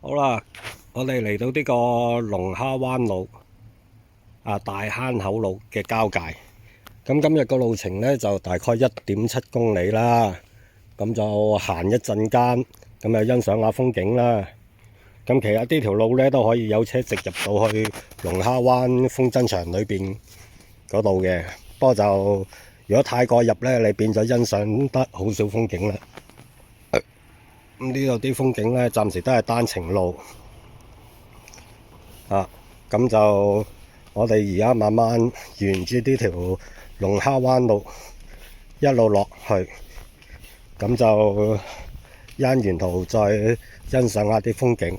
好啦，我哋嚟到呢個龍蝦灣路大坑口路嘅交界。咁今日個路程呢，就大概1.7公里啦。咁就行一陣間，咁啊欣賞下風景啦。咁其實呢條路呢，都可以有車直入到去龍蝦灣風箏場裏邊嗰度嘅。不過就如果太過入呢，你變咗欣賞得好少風景啦。咁呢度啲風景呢，暫時都係單程路咁就我哋而家慢慢沿住呢條龍蝦灣路一路落去，咁就沿途再欣賞下啲風景。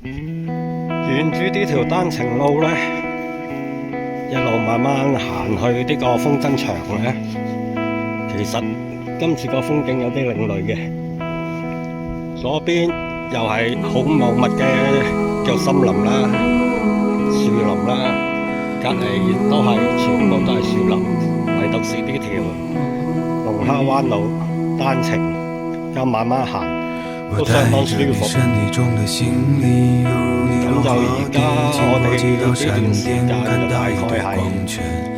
沿住呢條單程路呢，一路慢慢行去呢個風箏場呢，其實今次個風景有啲另類嘅。左邊又係好茂密嘅叫森林啦、樹林啦，隔離都係全部都係樹林，唯獨是呢條龍蝦灣路單程，又慢慢行都相當舒服。咁就而家我哋呢段時間就大概係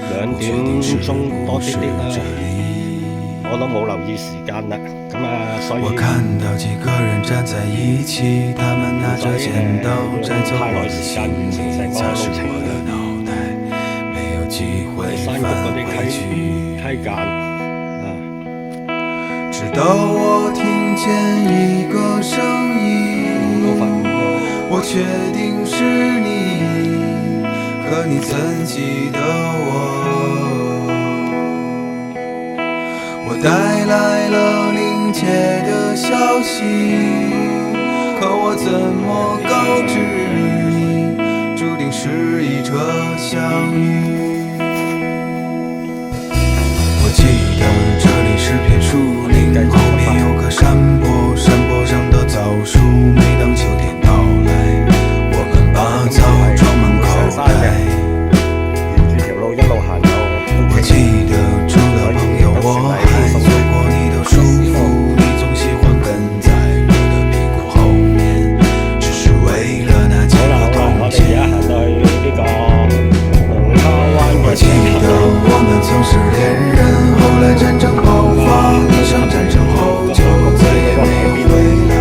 2點鐘多啲啦。我都冇留意時間啦，所以太耐時間完成成個路程啦。山谷嗰啲溪澗直到我聽見一個聲音，我確定是你，可你怎記得我帶來了臨界的消息，可我怎麼告知你，注定是一場相遇。我記得這裡是片樹林，後面有個山坡，山坡上的棗樹，每當秋天到來，我們把草裝滿口袋。我記得除了朋友我還做過你的舒服，你總喜歡跟在我的屁股後面，只是為了那幾個冬天。我記得我們曾是戀人，後來戰爭爆發，一場戰爭後就再也沒回來，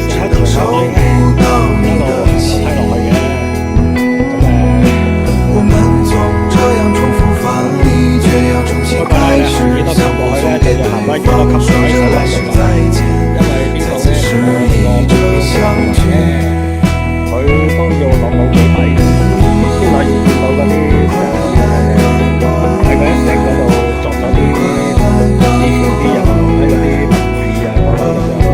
直到收不到你的信。我們總這樣重複犯離，卻要重新開始，相互送給對方，說着來世再見，再次是一場相聚。佢都要落冇幾米先可以見到嗰啲喺佢一定嗰度作咗啲以前啲人喺嗰啲文字嗰度咁樣。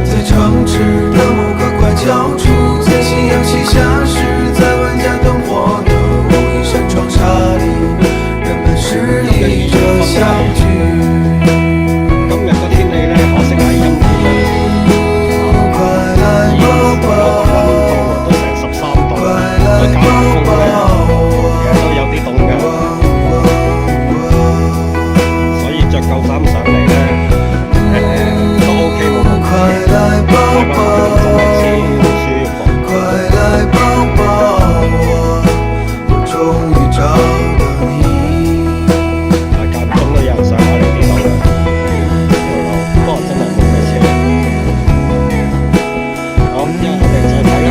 在城市的某個拐角處，在夕陽西下時，在萬家燈火的某一扇窗紗裡，人們是一個相聚。今日個天氣呢，可惜係陰天。快來抱抱。哋再睇啦。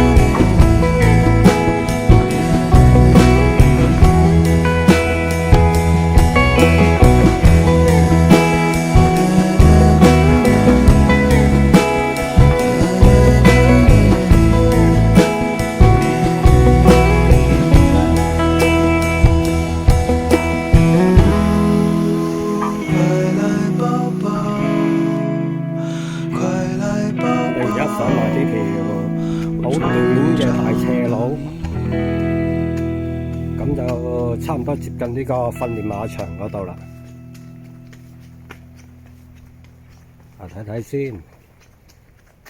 快來抱抱，快來抱我哋而家上埋呢條好短嘅大斜路，咁就差唔多接近呢個訓練馬場嗰度啦。睇睇先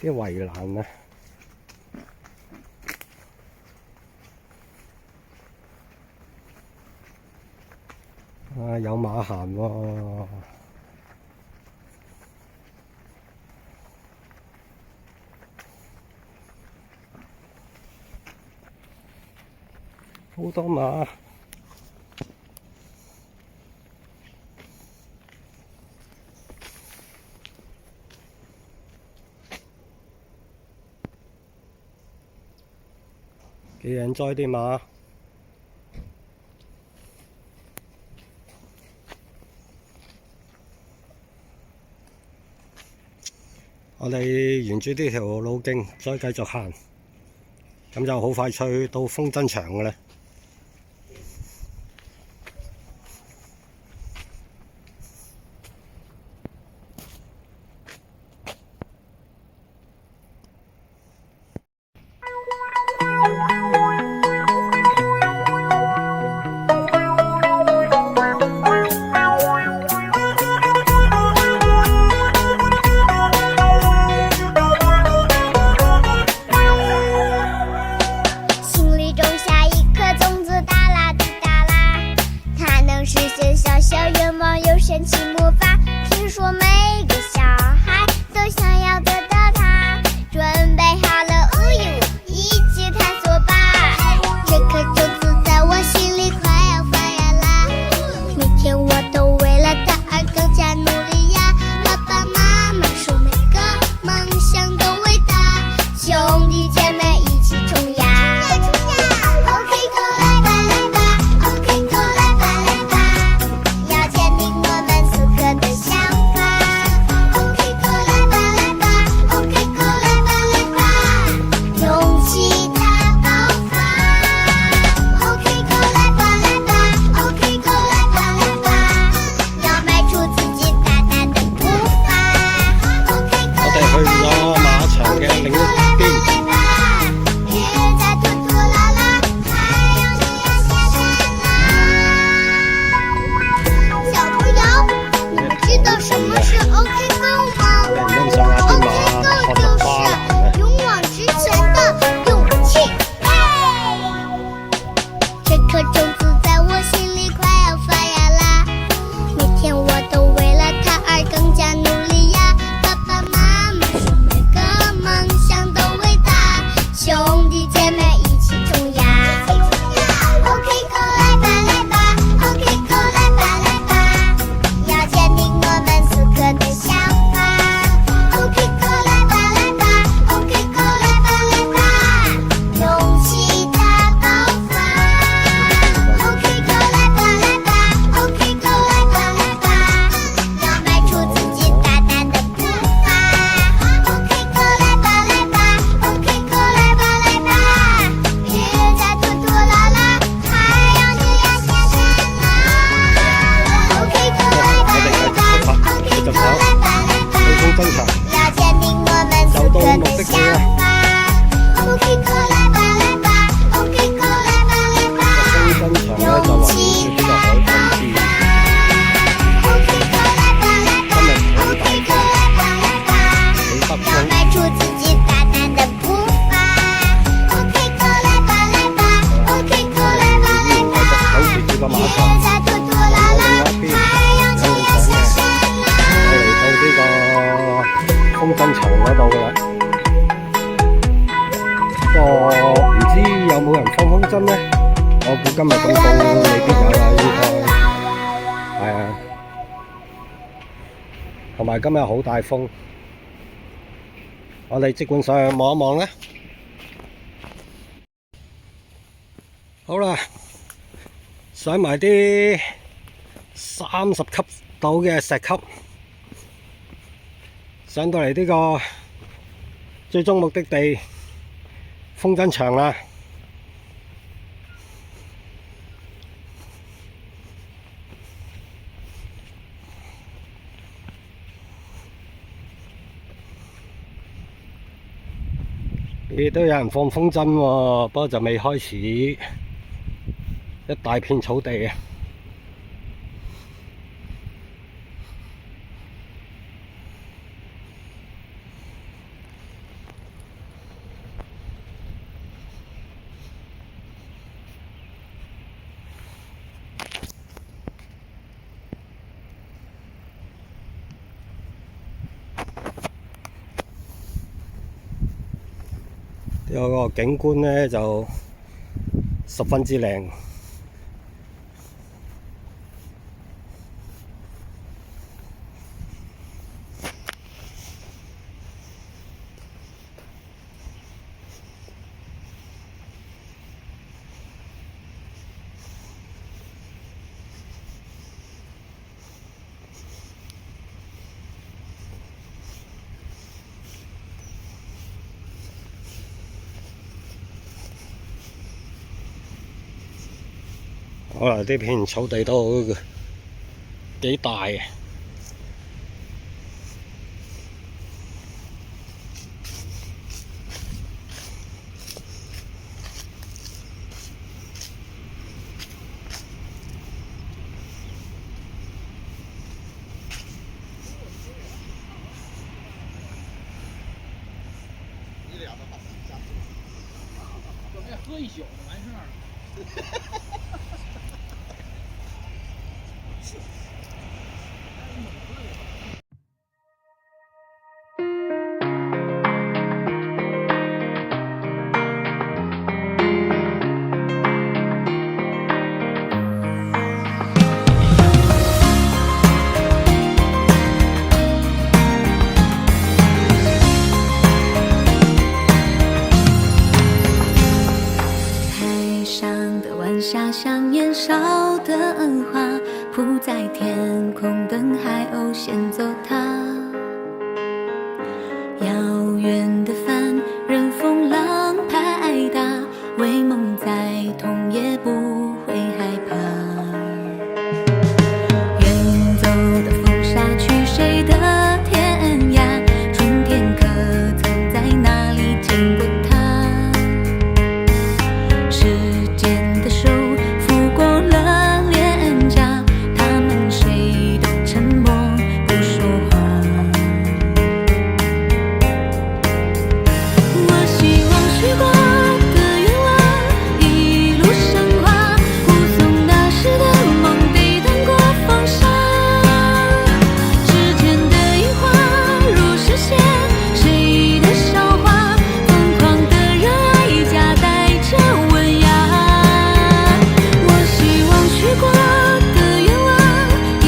啲圍欄啊！有馬行喎。好多馬，幾人載啲馬？我哋沿住呢條路徑再繼續行，咁就好快脆到風箏場嘅咧。心里种下一颗种子，哒啦滴哒啦，它能实现小小愿望，有神奇魔法。听说每个小孩都想要得到它，准备好了，哦呦，一起探索吧。这颗种子在我心里快要发芽啦，每天我都为了它而更加努力呀。爸爸妈妈说每个梦想都伟大，兄弟姐妹一起冲呀！OK， go 来吧来吧 ，OK， go 来吧来吧，要坚定我们此刻的想法。OK， go 来吧来吧 ，OK， go 来吧来吧，勇气大爆发。OK， go 来吧来吧 ，OK， go 来吧来吧，要迈出自己大大的步伐。OK， go 我哋去咗馬場嘅另一邊。日在拖拖拉拉，太陽就要下山啦。小朋友，你们知道什么是 OK Go 吗欣賞下啲馬？OK 學 Go 得就花籃啊！是勇往直前的勇氣。这颗种子在我心里快要发芽啦，每天我都为了它而更加努力呀。爸爸妈妈说每个梦想都伟大，兄弟姐妹一起冲呀！OK Go 来吧来吧 ，OK Go 来吧来吧，要坚定我们此刻的想法。OK Go 来吧来吧 ，OK Go 来吧来吧，勇气大爆发。OK Go 来吧来吧 ，OK Go 来吧来吧，要迈出自己大大的步伐。OK Go 来吧来吧 ，OK Go 来吧来吧，日在拖拖拉拉，太陽就要下山啦。OK Go 來吧來吧 ，OK Go 來吧來吧，去風箏場，要堅定我們此刻的想法。OK Go 來吧來吧 ，OK Go 來吧來吧，風箏場咧就圍繞住呢個海濱線。 OK Go 來吧來吧今日好大，OK Go 風，來吧來吧，幾北要風，邁出自己大大的步伐。OK Go 來吧來吧，OK Go 來吧來繼吧，續守住住個馬場。日在拖拖拉拉，太陽就要下山啦。我嚟到呢個風箏場嗰度噶啦。不過唔知有冇人放風箏呢？我估今日咁凍，未必有啦，應該係啊。同埋今日好大風，我哋即管上去望一望啦。好啦，上埋啲30級度嘅石級，上到嚟呢個最終目的地風箏場啦。亦都有人放風箏喎，不過就未開始，一大片草地啊！有個景觀呢，就十分之靚。可能呢片草地都幾大嘅。准备喝一宿就完事儿了。下像年少的花，铺在天空，等海鸥先走它。遥远的帆，任风浪拍打，为梦在痛也不会害怕。远走的风沙去谁的天涯？春天可曾在哪里见过它？时间的手抚过了脸颊，他们谁都沉默不说话。我希望许过的愿望一路升华，护送那时的梦抵挡过风沙。指尖的樱花如实现谁的韶华，疯狂的热爱夹带着温雅。许过的愿望一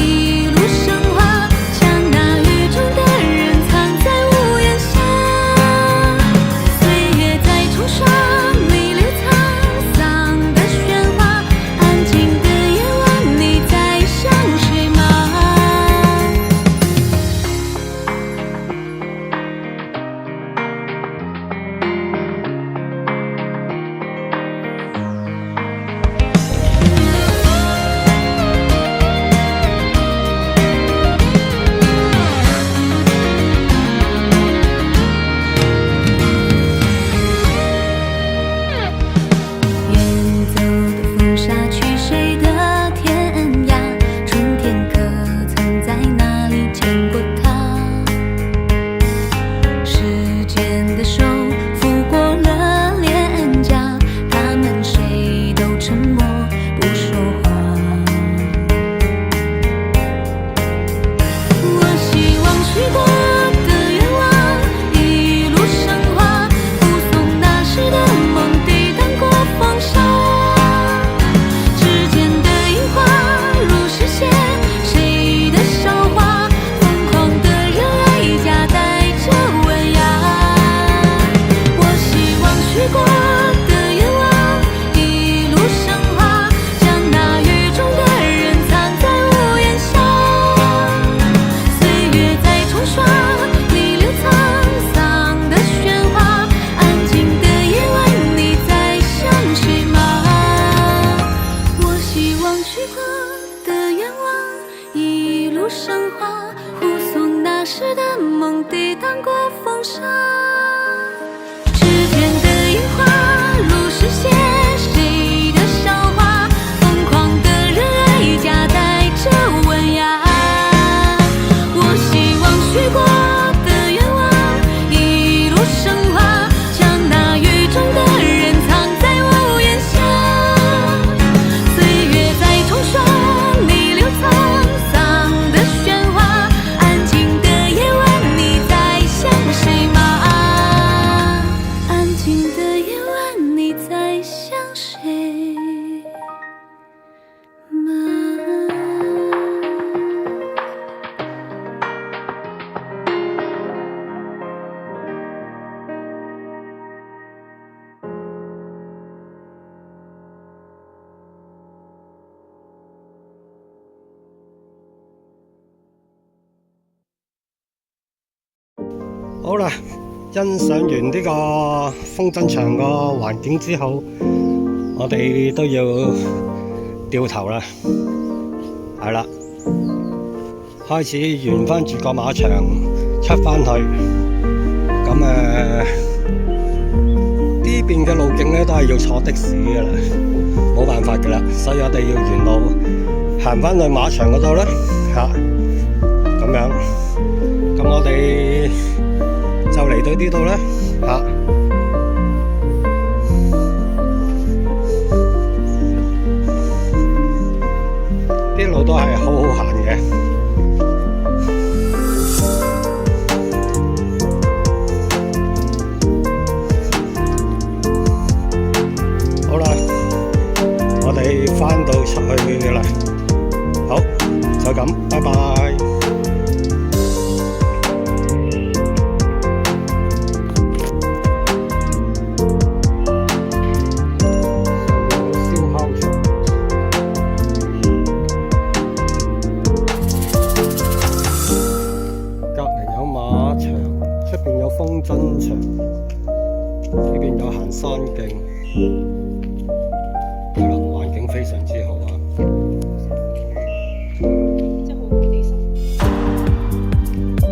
路升华，将那雨中的人藏在屋檐下。岁月在冲刷你留沧桑的喧哗，安静的夜晚你在想谁吗？远走的风沙去谁的天涯？春天可曾在哪里见过它？时间的手抚过了脸颊，他们谁都沉默不说话。我希望许过的愿望一路升华，护送那时的梦抵挡过风沙。指尖的樱花如实现谁的韶华，疯狂的热爱夹带着温雅。我希望许过的愿望一路升好啦，欣賞完呢個風箏場個環境之後，我哋都要掉頭啦。係啦，開始沿翻住個馬場出翻去。咁呢邊嘅路徑咧都係要坐的士噶啦，冇辦法噶啦，所以我哋要沿路行翻去馬場嗰度啦。咁樣，咁我哋就嚟到呢度啦。啲路都係好好行嘅。好啦，我哋返到出去嘅啦。好，就咁，拜拜。出邊有風箏場，呢邊有行山徑，係啦，環境非常之